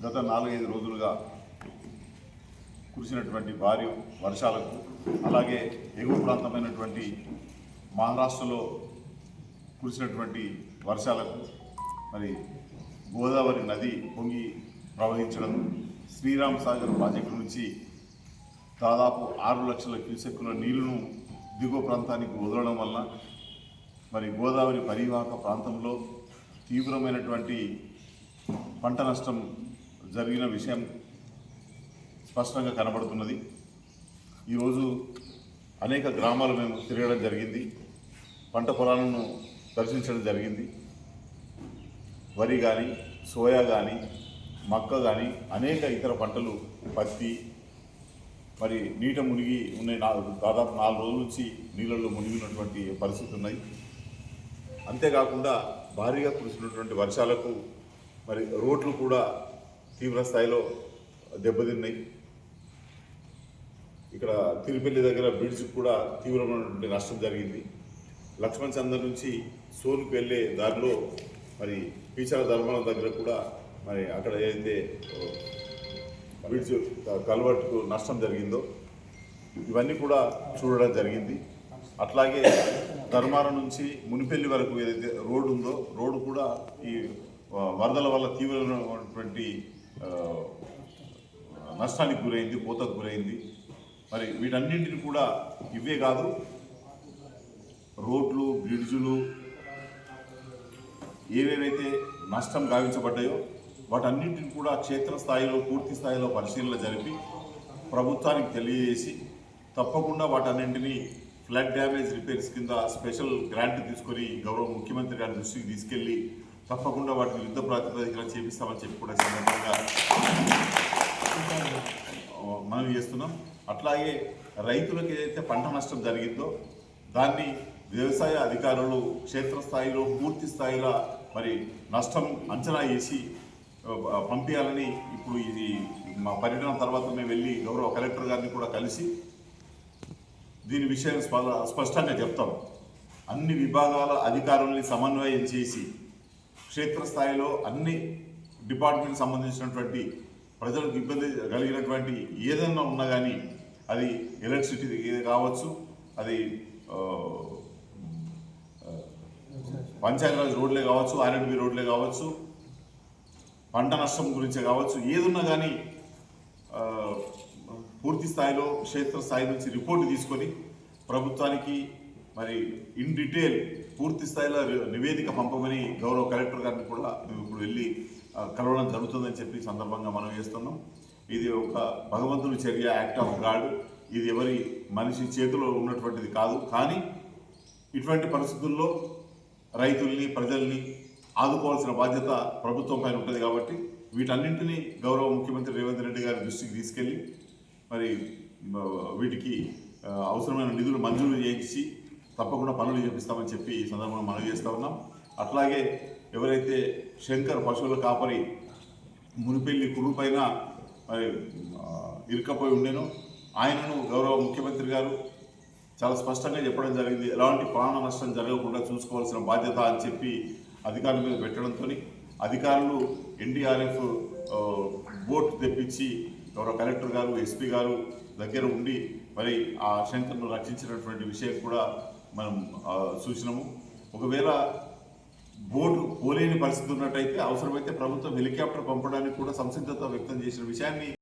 గత 4-5 రోజులుగా కురిసినటువంటి భారీ వర్షాలకు అలాగే ఎగువ ప్రాంతమైనటువంటి మహారాష్ట్రలో కురిసినటువంటి వర్షాలకు మరి గోదావరి నది పొంగి ప్రవహించడం, శ్రీరామ్ సాగర్ ప్రాజెక్టు నుంచి దాదాపు 6 లక్షల క్యూసెక్కుల నీళ్లను దిగువ ప్రాంతానికి వదలడం వల్ల మరి గోదావరి పరివాహక ప్రాంతంలో తీవ్రమైనటువంటి పంట నష్టం జరిగిన విషయం స్పష్టంగా కనబడుతున్నది. ఈరోజు అనేక గ్రామాలు మేము తిరగడం జరిగింది, పంట పొలాలను దర్శించడం జరిగింది. వరి కానీ, సోయా కానీ, మక్క కానీ అనేక ఇతర పంటలు, పత్తి మరి నీట మునిగి ఉన్నాయి. దాదాపు 4 రోజుల నుంచి నీళ్ళల్లో మునిగినటువంటి పరిస్థితి ఉన్నాయి. అంతేకాకుండా భారీగా కురిసినటువంటి వర్షాలకు మరి రోడ్లు కూడా తీవ్ర స్థాయిలో దెబ్బతిన్నాయి. ఇక్కడ తిరుపల్లి దగ్గర బ్రిడ్జ్ కూడా తీవ్రమైనటువంటి నష్టం జరిగింది. లక్ష్మణ్ చందర్ నుంచి సోన్కు వెళ్ళే దారిలో మరి పీచల ధర్మాల దగ్గర కూడా మరి అక్కడ ఏదైతే బ్రిడ్జ్ కల్వర్ట్కు నష్టం జరిగిందో ఇవన్నీ కూడా చూడడం జరిగింది. అట్లాగే ధర్మారం నుంచి మునిపెల్లి వరకు ఏదైతే రోడ్డు ఉందో రోడ్డు కూడా ఈ వరదల వల్ల తీవ్రమైనటువంటి నష్టానికి గురైంది, పోతకు గురైంది. మరి వీటన్నింటిని కూడా ఇవే కాదు, రోడ్లు, బ్రిడ్జులు ఏవేవైతే నష్టం గావించబడ్డాయో వాటన్నింటిని కూడా క్షేత్రస్థాయిలో పూర్తి స్థాయిలో పరిశీలన జరిపి ప్రభుత్వానికి తెలియజేసి తప్పకుండా వాటన్నింటినీ ఫ్లడ్ డ్యామేజ్ రిపేర్స్ కింద స్పెషల్ గ్రాంట్ తీసుకొని గౌరవ ముఖ్యమంత్రి గారి దృష్టికి తీసుకెళ్లి తప్పకుండా వాటిని యుద్ధ ప్రాతిపదికన చేపిస్తామని చెప్పి కూడా సందర్భంగా మనం చేస్తున్నాం. అట్లాగే రైతులకు ఏదైతే పంట నష్టం జరిగిందో దాన్ని వ్యవసాయ అధికారులు క్షేత్రస్థాయిలో పూర్తి స్థాయిలో మరి నష్టం అంచనా వేసి పంపించాలని ఇప్పుడు ఇది మా పర్యటన తర్వాత మేము వెళ్ళి గౌరవ కలెక్టర్ గారిని కూడా కలిసి దీని విషయం స్పష్టంగా చెప్తాం. అన్ని విభాగాల అధికారుల్ని సమన్వయం చేసి క్షేత్రస్థాయిలో అన్ని డిపార్ట్మెంట్కి సంబంధించినటువంటి ప్రజలకు ఇబ్బంది కలిగినటువంటి ఏదైనా ఉన్నా కానీ అది ఎలక్ట్రిసిటీ కావచ్చు, అది పంచాయతీరాజ్ రోడ్లే కావచ్చు, ఆర్ఎండ్బి రోడ్లే కావచ్చు, పంట నష్టం గురించే కావచ్చు, ఏదున్నా కానీ పూర్తి స్థాయిలో క్షేత్రస్థాయి నుంచి రిపోర్టు తీసుకొని ప్రభుత్వానికి మరి ఇన్ డీటెయిల్ పూర్తి స్థాయిలో నివేదిక పంపమని గౌరవ కలెక్టర్ గారిని కూడా మేము ఇప్పుడు వెళ్ళి కలవడం జరుగుతుందని చెప్పి సందర్భంగా మనం చేస్తున్నాం. ఇది ఒక భగవంతుని చర్య, యాక్ట్ ఆఫ్ గాడ్. ఇది ఎవరి మనిషి చేతిలో ఉన్నటువంటిది కాదు. కానీ ఇటువంటి పరిస్థితుల్లో రైతుల్ని, ప్రజల్ని ఆదుకోవాల్సిన బాధ్యత ప్రభుత్వం పైన ఉంటుంది. కాబట్టి వీటన్నింటినీ గౌరవ ముఖ్యమంత్రి రేవంత్ రెడ్డి గారి దృష్టికి తీసుకెళ్ళి మరి వీటికి అవసరమైన నిధులు మంజూరు చేయించి తప్పకుండా పనులు చేపిస్తామని చెప్పి ఈ సందర్భంగా మనవి చేస్తూ ఉన్నాం. అట్లాగే ఎవరైతే శంకర్ పశువుల కాపరి మునిపెల్లి కురువు పైన మరి ఇరుక్కపోయి ఉండేనో ఆయనను గౌరవ ముఖ్యమంత్రి గారు చాలా స్పష్టంగా చెప్పడం జరిగింది. ఎలాంటి ప్రాణ నష్టం జరగకుండా చూసుకోవాల్సిన బాధ్యత అని చెప్పి అధికారుల మీద పెట్టడంతో అధికారులు ఎన్డీఆర్ఎఫ్ బోట్ తెప్పించి గౌరవ కలెక్టర్ గారు, ఎస్పీ గారు దగ్గర ఉండి మరి ఆ శంకర్ను రక్షించినటువంటి విషయం కూడా మనం చూసినాము. ఒకవేళ బోటు పోలేని పరిస్థితి ఉన్నట్టయితే అవసరమైతే ప్రభుత్వం హెలికాప్టర్ పంపడానికి కూడా సంసిద్ధత వ్యక్తం చేసిన విషయాన్ని